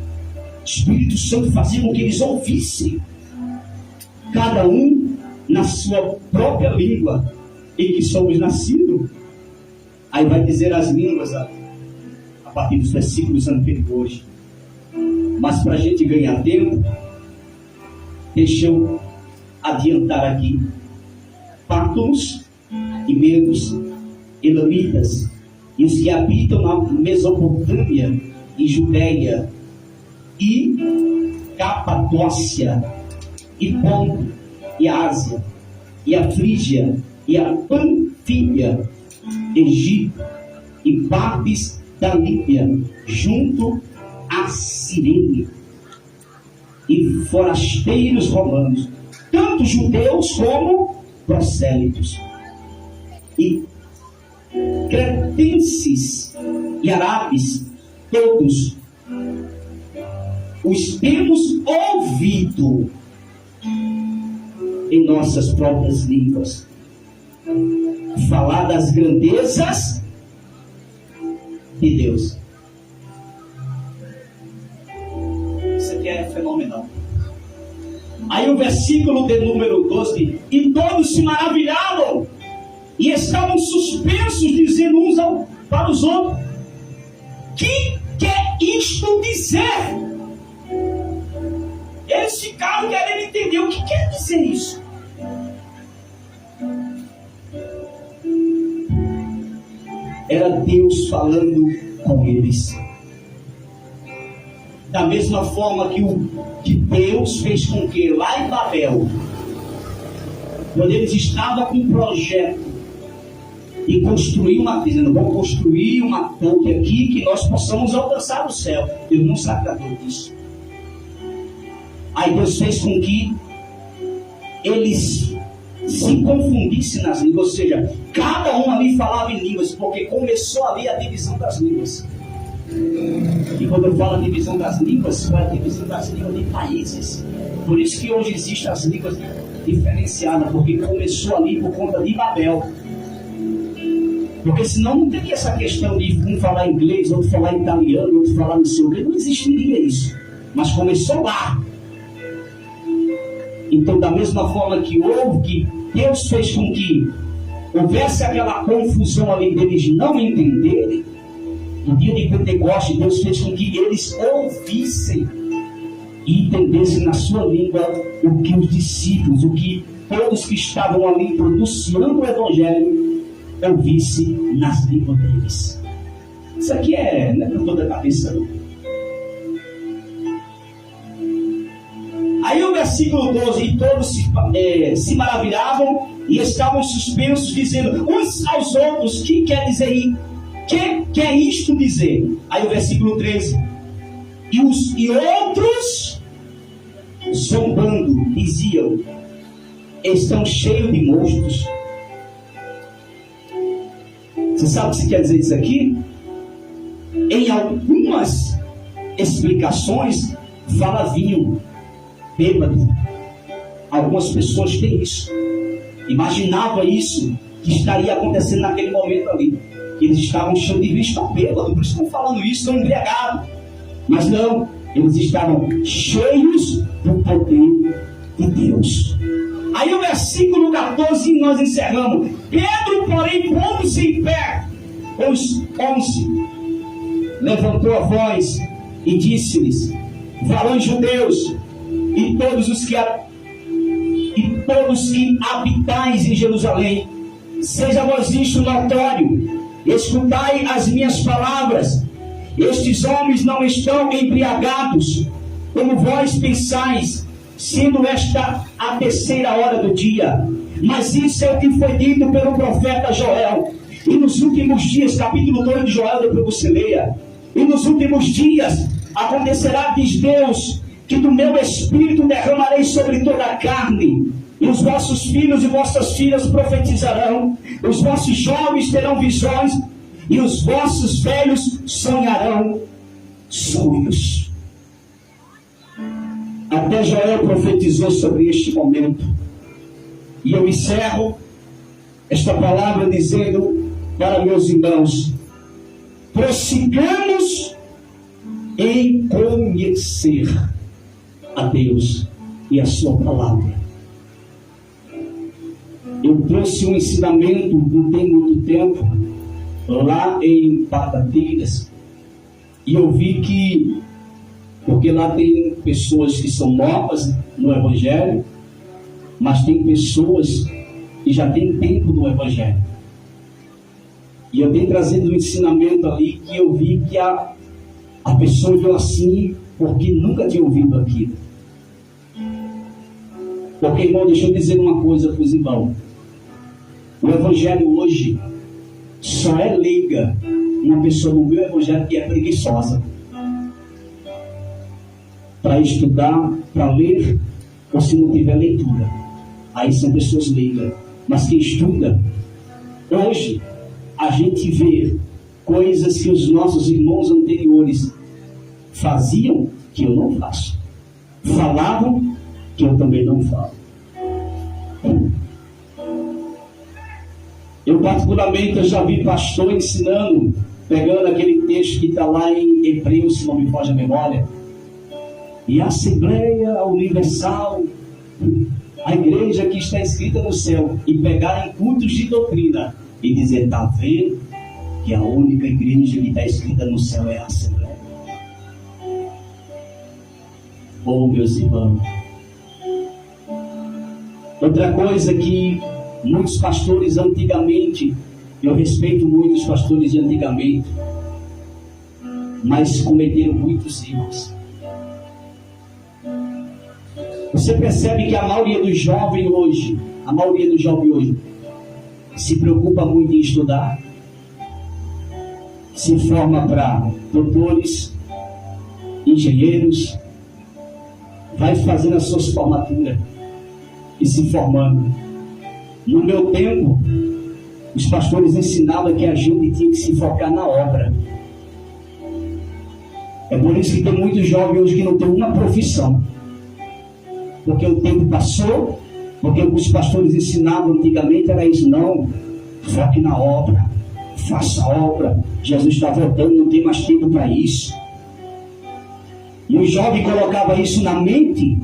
O Espírito Santo fazia com que eles ouvissem, cada um na sua própria língua, em que somos nascidos. Aí vai dizer as línguas a partir dos versículos anteriores. Mas para a gente ganhar tempo, deixa eu adiantar aqui. Pártulos e medos, elamitas, e os que habitam na Mesopotâmia e Judéia, e Capadócia, e Ponto, e Ásia, e a Frígia, e a Panfília, Egito, e partes da Líbia, junto a Cirene, e forasteiros romanos, tanto judeus como prosélitos, e cretenses e árabes, todos os temos ouvido em nossas próprias línguas falar das grandezas de Deus. não. Aí o versículo de número 12, e todos se maravilhavam, e estavam suspensos, dizendo uns para os outros, que quer isto dizer? Eles ficaram querendo entender o que quer dizer isso. Era Deus falando com eles. Da mesma forma que Deus fez com que lá em Babel, quando eles estavam com um projeto de construir vamos construir uma torre aqui que nós possamos alcançar o céu. Deus não se agradou disso. Aí Deus fez com que eles se confundissem nas línguas, ou seja, cada um ali falava em línguas, porque começou ali a divisão das línguas. E quando eu falo divisão das línguas, é a divisão das línguas de países. Por isso que hoje existem as línguas diferenciadas, porque começou ali por conta de Babel. Porque senão não teria essa questão de um falar inglês, outro falar italiano, outro falar não sei o que, não existiria isso. Mas começou lá. Então, da mesma forma que Deus fez com que houvesse aquela confusão ali deles não entenderem, no dia de Pentecostes, Deus fez com que eles ouvissem e entendessem na sua língua o que os discípulos, o que todos que estavam ali pronunciando o Evangelho, ouvissem nas línguas deles. Isso aqui não é por toda a cabeça, não. Aí o versículo 12, e todos se maravilhavam e estavam suspensos, dizendo uns aos outros, que quer dizer aí? Que quer isto dizer? Aí o versículo 13, e outros, zombando, diziam, estão cheios de monstros. Você sabe o que quer dizer isso aqui? Em algumas explicações, fala vinho, bêbado. Algumas pessoas têm isso. Imaginava isso que estaria acontecendo naquele momento ali. Eles estavam cheios de vista bêbado, por isso estão falando isso, estão embriagados. Mas não, eles estavam cheios do poder de Deus. Aí o versículo 14 nós encerramos. Pedro, porém, pondo-se em pé, os 11, levantou a voz e disse-lhes, varões judeus, e todos que habitais em Jerusalém, seja vos isto notório, escutai as minhas palavras. Estes homens não estão embriagados, como vós pensais, sendo esta a terceira hora do dia. Mas isso é o que foi dito pelo profeta Joel. E nos últimos dias, capítulo 2 de Joel, depois você leia. E nos últimos dias acontecerá, diz Deus, que do meu espírito derramarei sobre toda a carne. E os vossos filhos e vossas filhas profetizarão, os vossos jovens terão visões, e os vossos velhos sonharão sonhos. Até Joel profetizou sobre este momento. E eu encerro esta palavra dizendo para meus irmãos, prossigamos em conhecer a Deus e a sua palavra. Eu trouxe um ensinamento não tem muito tempo lá em Patatiras, e eu vi que, porque lá tem pessoas que são novas no Evangelho, mas tem pessoas que já têm tempo no Evangelho, e eu tenho trazido um ensinamento ali que eu vi que a pessoa olhou assim porque nunca tinha ouvido aquilo. Porque, irmão, deixa eu dizer uma coisa para os irmãos. O Evangelho hoje só é leiga uma pessoa no meu Evangelho que é preguiçosa para estudar, para ler, ou se não tiver leitura. Aí são pessoas leigas. Mas quem estuda, hoje a gente vê coisas que os nossos irmãos anteriores faziam que eu não faço, falavam que eu também não falo. Eu particularmente já vi pastor ensinando, pegando aquele texto que está lá em Hebreus, se não me foge a memória, E a Assembleia Universal, a igreja que está escrita no céu, e pegar em cultos de doutrina e dizer: está vendo que a única igreja que está escrita no céu é a Assembleia. Oh, meus irmãos, outra coisa que muitos pastores antigamente, eu respeito muito os pastores de antigamente, mas cometeram muitos erros. Você percebe que a maioria dos jovens hoje, se preocupa muito em estudar, se forma para doutores, engenheiros, vai fazendo as suas formaturas e se formando. No meu tempo, os pastores ensinavam que a gente tinha que se focar na obra. É por isso que tem muitos jovens hoje que não tem uma profissão. Porque o tempo passou, porque os pastores ensinavam antigamente era isso: não, foque na obra, faça a obra, Jesus está voltando, não tem mais tempo para isso. E o jovem colocava isso na mente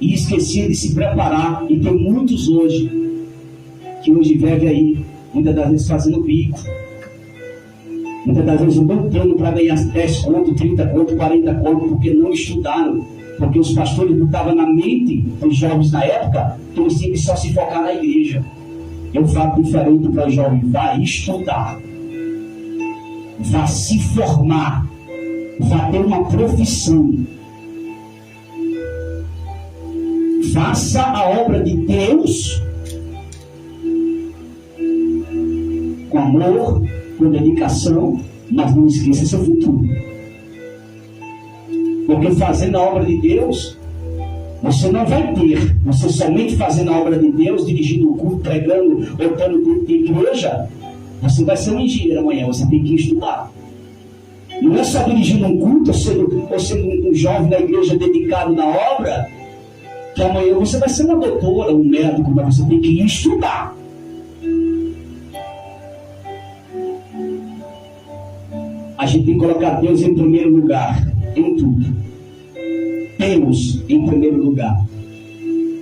e esquecia de se preparar. E tem muitos hoje que hoje vivem aí, muitas das vezes fazendo bico, muitas das vezes lutando para ganhar 10 conto, 30 conto, 40 conto, porque não estudaram. Porque os pastores botavam na mente dos jovens na época que eles tinham que só se focar na igreja. Eu falo diferente para o jovem: vá estudar, vá se formar, vá ter uma profissão, faça a obra de Deus com amor, com dedicação, mas não esqueça seu futuro. Porque fazendo a obra de Deus, você não vai ter. Você somente fazendo a obra de Deus, dirigindo o culto, pregando, orando culto de igreja, você vai ser um engenheiro amanhã. Você tem que estudar. Não é só dirigindo um culto, ou sendo um jovem da igreja dedicado na obra, que amanhã você vai ser uma doutora, um médico, mas você tem que estudar. A gente tem que colocar Deus em primeiro lugar. Em tudo. Deus em primeiro lugar.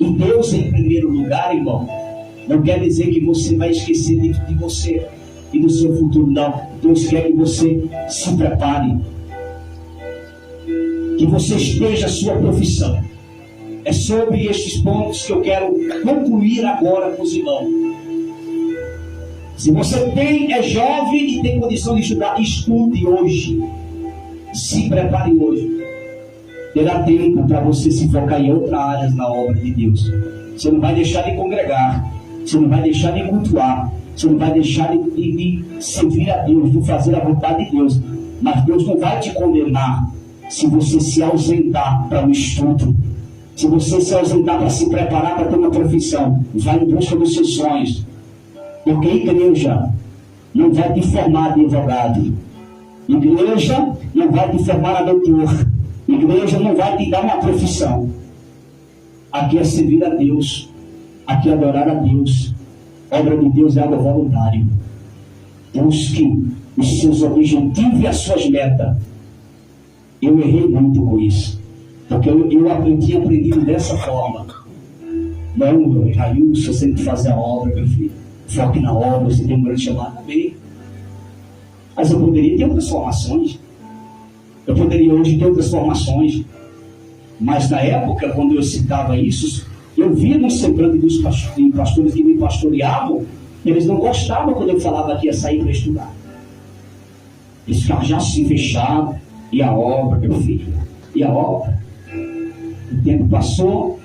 E Deus em primeiro lugar, irmão, não quer dizer que você vai esquecer de você e do seu futuro. Não. Deus quer que você se prepare, que você esteja a sua profissão. É sobre estes pontos que eu quero concluir agora com os irmãos. Se você é jovem e tem condição de estudar, estude hoje. Se prepare hoje. Terá tempo para você se focar em outras áreas na obra de Deus. Você não vai deixar de congregar. Você não vai deixar de cultuar. Você não vai deixar de servir a Deus, de fazer a vontade de Deus. Mas Deus não vai te condenar se você se ausentar para o estudo. Se você se ausentar para se preparar para ter uma profissão. Vai em busca dos seus sonhos. Porque a igreja não vai te formar de advogado. Igreja não vai te formar a doutor. Igreja não vai te dar uma profissão. Aqui é servir a Deus. Aqui é adorar a Deus. A obra de Deus é algo voluntário. Busque os seus objetivos e as suas metas. Eu errei muito com isso. Porque eu tinha aprendido dessa forma. Não, Jailson, você tem que fazer a obra, meu filho. Foque na obra, você tem um grande chamado. Bem. Mas eu poderia ter outras formações. Eu poderia hoje ter outras formações. Mas na época, quando eu citava isso, eu via no semblante dos pastores que me pastoreavam, eles não gostavam quando eu falava que ia sair para estudar. Eles ficavam já assim fechados. E a obra, meu filho? E a obra? O tempo passou.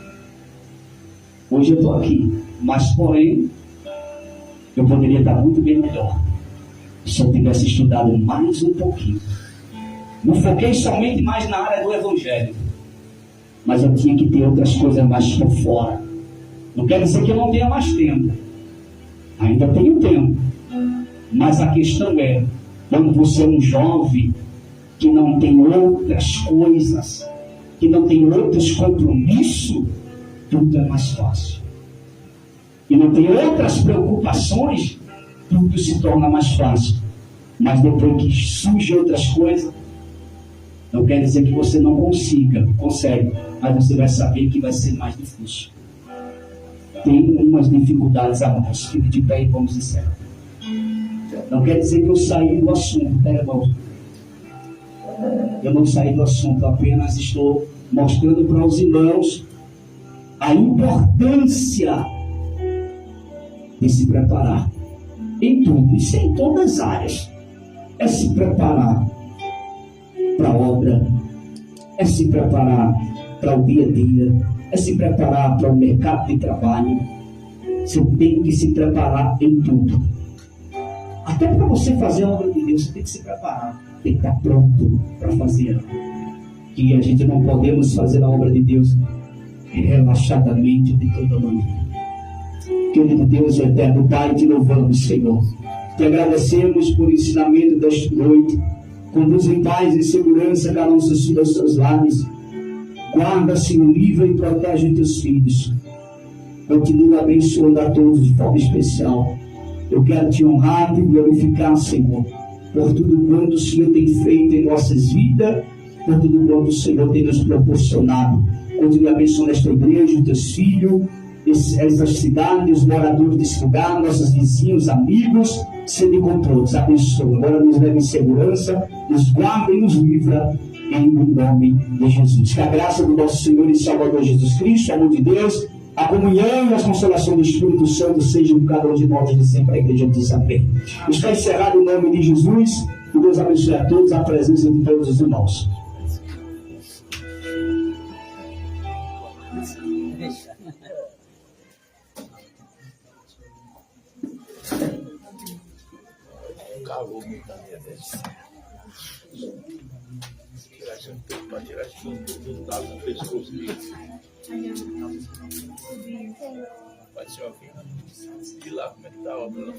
Hoje eu estou aqui. Mas, porém, eu poderia estar muito bem melhor se eu tivesse estudado mais um pouquinho. Não foquei somente mais na área do Evangelho, mas eu tinha que ter outras coisas mais por fora. Não quer dizer que eu não tenha mais tempo. Ainda tenho tempo. Mas a questão é, quando você é um jovem que não tem outras coisas, que não tem outros compromissos, tudo é mais fácil. E não tem outras preocupações, tudo se torna mais fácil. Mas depois que surgem outras coisas, Não quer dizer que você não consiga, consegue, mas você vai saber que vai ser mais difícil. Tem umas dificuldades a mais. Fique de pé e vamos encerrar. Não quer dizer que eu saí do assunto, tá, irmão? Eu não saí do assunto, apenas estou mostrando para os irmãos a importância de se preparar em tudo, isso em todas as áreas. É se preparar para a obra, é se preparar para o dia a dia, é se preparar para o mercado de trabalho. Você tem que se preparar em tudo. Até para você fazer a obra de Deus, você tem que se preparar, tem que estar pronto para fazer. Que a gente não podemos fazer a obra de Deus relaxadamente de toda maneira. Querido Deus eterno, Pai, te louvamos, Senhor. Te agradecemos por o ensinamento desta noite. Conduz em paz e segurança cada um dos seus lares. Guarda, Senhor, livra e protege os teus filhos. Continua abençoando a todos de forma especial. Eu quero te honrar e glorificar, Senhor, por tudo quanto o Senhor tem feito em nossas vidas, por tudo quanto o Senhor tem nos proporcionado. Continua abençoando esta igreja, os teus filhos, essas cidades, os moradores desse lugar, nossos vizinhos, amigos, sede com todos. Abençoa. Agora nos leve em segurança, nos guarda e nos livra, em nome de Jesus. Que a graça do nosso Senhor e Salvador Jesus Cristo, o amor de Deus, a comunhão e a consolação do Espírito Santo sejam com cada um de nós de sempre. A igreja diz amém. Está encerrado em nome de Jesus. Que Deus abençoe a todos, a presença de todos os irmãos. Calor muito da minha vez. Tirar esse tempo para tirar esse tudo lá no pescoço dele. Pode ser uma vida. E lá como é que tá a obra?